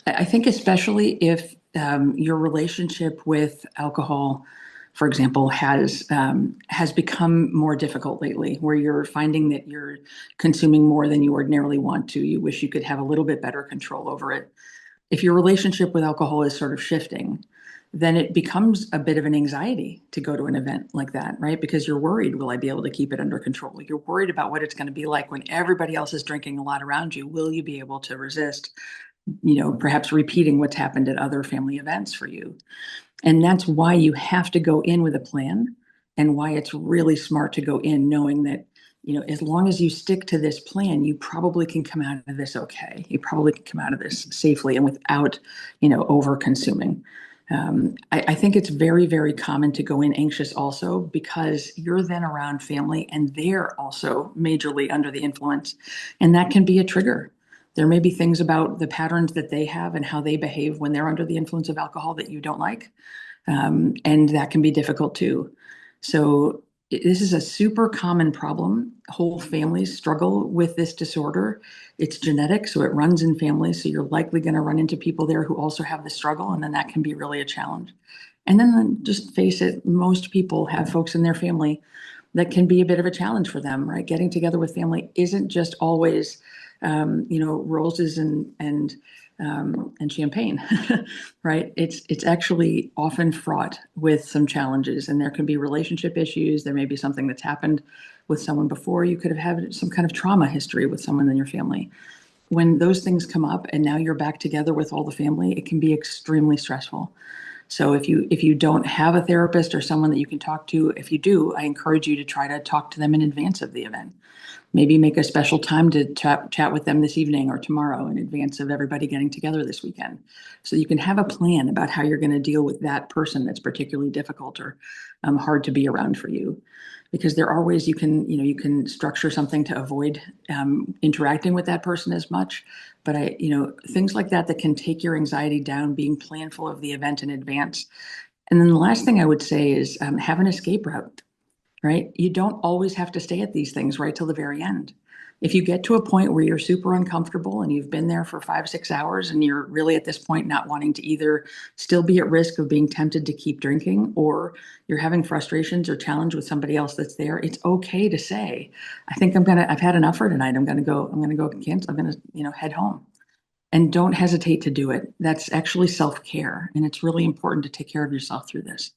I think especially if your relationship with alcohol, for example, has become more difficult lately, where you're finding that you're consuming more than you ordinarily want to. You wish you could have a little bit better control over it. If your relationship with alcohol is sort of shifting, then it becomes a bit of an anxiety to go to an event like that, right? Because you're worried, will I be able to keep it under control? You're worried about what it's going to be like when everybody else is drinking a lot around you. Will you be able to resist, perhaps repeating what's happened at other family events for you? And that's why you have to go in with a plan, and why it's really smart to go in knowing that, as long as you stick to this plan, you probably can come out of this okay. You probably can come out of this safely and without, over consuming. I think it's very, very common to go in anxious also because you're then around family and they're also majorly under the influence. And that can be a trigger. There may be things about the patterns that they have and how they behave when they're under the influence of alcohol that you don't like. And that can be difficult too. So this is a super common problem. Whole families struggle with this disorder. It's genetic, so it runs in families. So you're likely going to run into people there who also have the struggle, and then that can be really a challenge. And then just face it, most people have folks in their family that can be a bit of a challenge for them, right? Getting together with family isn't just always, roses and champagne, right? It's actually often fraught with some challenges, and there can be relationship issues. There may be something that's happened with someone before. You could have had some kind of trauma history with someone in your family. When those things come up and now you're back together with all the family, it can be extremely stressful. So if you don't have a therapist or someone that you can talk to, if you do, I encourage you to try to talk to them in advance of the event. Maybe make a special time to chat with them this evening or tomorrow in advance of everybody getting together this weekend. So you can have a plan about how you're going to deal with that person that's particularly difficult or hard to be around for you. Because there are ways you can structure something to avoid interacting with that person as much. But things like that can take your anxiety down, being planful of the event in advance. And then the last thing I would say is have an escape route, right? You don't always have to stay at these things right till the very end. If you get to a point where you're super uncomfortable and you've been there for 5, 6 hours and you're really at this point not wanting to either still be at risk of being tempted to keep drinking, or you're having frustrations or challenge with somebody else that's there, it's okay to say, I think I've had enough for tonight. I'm going to go cancel. I'm going to, head home. And don't hesitate to do it. That's actually self-care. And it's really important to take care of yourself through this.